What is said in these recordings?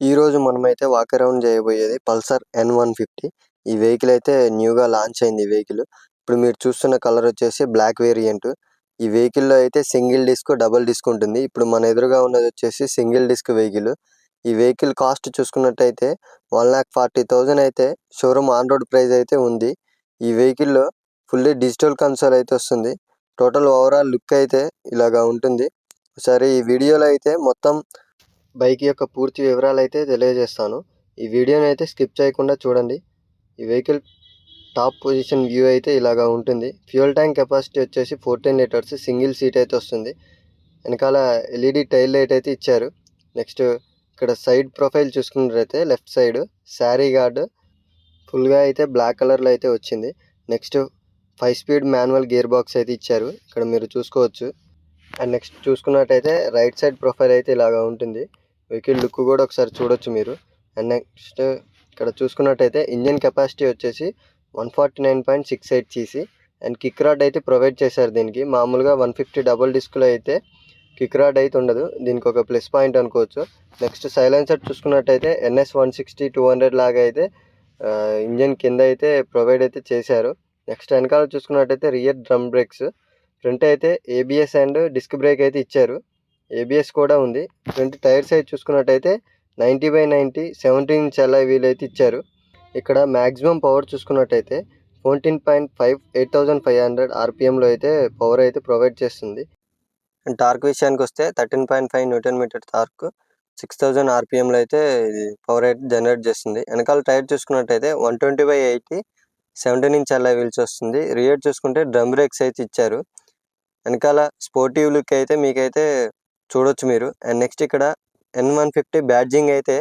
ఈరోజు మనమైతే walk around చేయబోయేది పల్సర్ N150. ఈ వెహికల్ అయితే న్యూగా లాంచ్ అయింది. ఈ వెహికల్ ఇప్పుడు మీరు చూస్తున్న కలర్ వచ్చేసి బ్లాక్ వేరియంట్. ఈ వెహికల్లో అయితే సింగిల్ డిస్క్ డబుల్ డిస్క్ ఉంటుంది. ఇప్పుడు మన ఎదురుగా ఉన్నది వచ్చేసి సింగిల్ డిస్క్ వెహికల్. ఈ వెహికల్ కాస్ట్ చూసుకున్నట్టయితే 1,40,000 అయితే షోరూమ్ ఆన్ రోడ్ ప్రైస్ అయితే ఉంది. ఈ వెహికల్లో ఫుల్లీ డిజిటల్ కన్సోల్ అయితే వస్తుంది. టోటల్ ఓవరాల్ లుక్ అయితే ఇలాగా ఉంటుంది. సరే, ఈ వీడియోలో అయితే మొత్తం బైక్ యొక్క పూర్తి వివరాలు అయితే తెలియజేస్తాను. ఈ వీడియోని అయితే స్కిప్ చేయకుండా చూడండి. ఈ వెహికల్ టాప్ పొజిషన్ వ్యూ అయితే ఇలాగా ఉంటుంది. ఫ్యూయల్ ట్యాంక్ కెపాసిటీ వచ్చేసి 14 లీటర్స్ సింగిల్ సీట్ అయితే వస్తుంది. వెనకాల ఎల్ఈడి టైల్ లైట్ అయితే ఇచ్చారు. నెక్స్ట్ ఇక్కడ సైడ్ ప్రొఫైల్ చూసుకున్నట్లయితే లెఫ్ట్ సైడ్ శారీ గార్డ్ ఫుల్గా అయితే బ్లాక్ కలర్లో అయితే వచ్చింది. Next 5 speed manual gear box అయితే ఇచ్చారు, ఇక్కడ మీరు చూసుకోవచ్చు. అండ్ నెక్స్ట్ చూసుకున్నట్టయితే రైట్ సైడ్ ప్రొఫైల్ అయితే ఇలాగా ఉంటుంది. వెహికల్ లుక్ కూడా ఒకసారి చూడొచ్చు మీరు. అండ్ నెక్స్ట్ ఇక్కడ చూసుకున్నట్టయితే ఇంజన్ కెపాసిటీ వచ్చేసి 149.68 cc అండ్ కిక్ రాడ్ అయితే ప్రొవైడ్ చేశారు. దీనికి మామూలుగా 150 డబుల్ డిస్క్లో అయితే కిక్ రాడ్ అయితే ఉండదు, దీనికి ఒక ప్లస్ పాయింట్ అనుకోవచ్చు. నెక్స్ట్ సైలెన్సర్ చూసుకున్నట్టయితే NS 160-200 లాగా అయితే ఇంజన్ కింద అయితే ప్రొవైడ్ అయితే చేశారు. నెక్స్ట్ వెనకాల చూసుకున్నట్టయితే రియర్ డ్రమ్ బ్రేక్స్, ఫ్రంట్ అయితే ABS అండ్ డిస్క్ బ్రేక్ అయితే ఇచ్చారు. ABS కూడా ఉంది. ఫ్రంట్ టైర్ సైజ్ చూసుకున్నట్టయితే 90/90 17 ఇంచ్ అలాయ్ వీల్ అయితే ఇచ్చారు. ఇక్కడ మ్యాక్సిమం పవర్ చూసుకున్నట్టయితే 14.5 8500 RPMలో అయితే పవర్ అయితే ప్రొవైడ్ చేస్తుంది. అండ్ టార్క్ విషయానికి వస్తే 13.5 Nm టార్క్ 6000 RPMలో అయితే ఇది పవర్ అయితే జనరేట్ చేస్తుంది. వెనకాల టైర్ చూసుకున్నట్టయితే 120/80 17 ఇంచ్ అలాయ్ వీల్స్ వస్తుంది. రియర్ చూసుకుంటే డ్రమ్ బ్రేక్స్ అయితే ఇచ్చారు. వెనకాల స్పోర్టివ్ లుక్ అయితే మీకైతే చూడొచ్చు మీరు. అండ్ నెక్స్ట్ ఇక్కడ N150 బ్యాడ్జింగ్ అయితే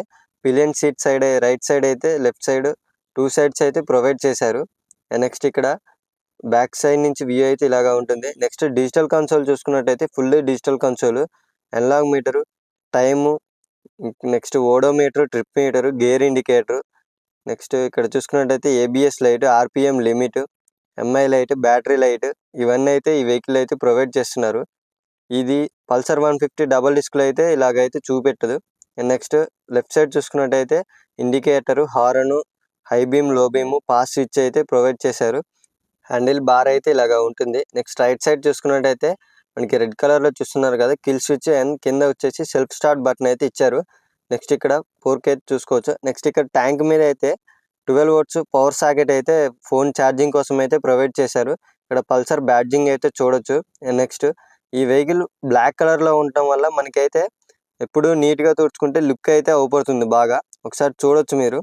pillion seat side right side అయితే లెఫ్ట్ సైడ్ 2 సైడ్స్ అయితే ప్రొవైడ్ చేశారు. అండ్ నెక్స్ట్ ఇక్కడ బ్యాక్ సైడ్ నుంచి వ్యూ అయితే ఇలాగా ఉంటుంది. నెక్స్ట్ డిజిటల్ కన్సోల్ చూసుకున్నట్టయితే fully digital console, analog meter, time, next odometer, trip meter, gear indicator, next ఇక్కడ చూసుకున్నట్టయితే ABS light, RPM limit, MI light, battery light, ఇవన్నీ అయితే ఈ వెహికల్ అయితే ప్రొవైడ్ చేస్తున్నారు. ఇది పల్సర్ 150 డబల్ డిస్క్లో అయితే ఇలాగైతే చూపెట్టదు. అండ్ నెక్స్ట్ లెఫ్ట్ సైడ్ చూసుకున్నట్టయితే ఇండికేటరు, హారను, హై బీమ్, లో బీము, పాస్ స్విచ్ అయితే ప్రొవైడ్ చేశారు. హ్యాండిల్ బార్ అయితే ఇలాగా ఉంటుంది. నెక్స్ట్ రైట్ సైడ్ చూసుకున్నట్టయితే మనకి రెడ్ కలర్లో చూస్తున్నారు కదా కిల్ స్విచ్, అండ్ కింద వచ్చేసి సెల్ఫ్ స్టార్ట్ బటన్ అయితే ఇచ్చారు. నెక్స్ట్ ఇక్కడ 4K అయితే చూసుకోవచ్చు. నెక్స్ట్ ఇక్కడ ట్యాంక్ మీద అయితే 12 volts పవర్ సాకెట్ అయితే ఫోన్ ఛార్జింగ్ కోసం అయితే ప్రొవైడ్ చేశారు. ఇక్కడ పల్సర్ బ్యాడ్జింగ్ అయితే చూడొచ్చు. అండ్ నెక్స్ట్ ఈ వెహికల్ బ్లాక్ కలర్లో ఉండటం వల్ల మనకైతే ఎప్పుడు నీట్గా తుడుచుకుంటే లుక్ అయితే అవుపడుతుంది బాగా. ఒకసారి చూడొచ్చు మీరు.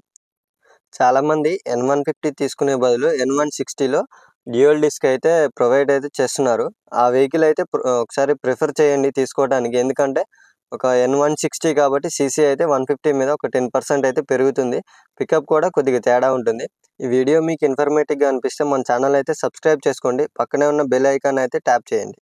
చాలామంది N150 తీసుకునే బదులు N160లో డ్యూయల్ డిస్క్ అయితే ప్రొవైడ్ అయితే చేస్తున్నారు. ఆ వెహికల్ అయితే ఒకసారి ప్రిఫర్ చేయండి తీసుకోవడానికి. ఎందుకంటే ఒక N160 కాబట్టి సీసీ అయితే 150 మీద ఒక 10% అయితే పెరుగుతుంది. పికప్ కూడా కొద్దిగా తేడా ఉంటుంది. ఈ వీడియో మీకు ఇన్ఫర్మేటివ్గా అనిపిస్తే మన ఛానల్ అయితే సబ్స్క్రైబ్ చేసుకోండి. పక్కనే ఉన్న బెల్ ఐకాన్ అయితే ట్యాప్ చేయండి.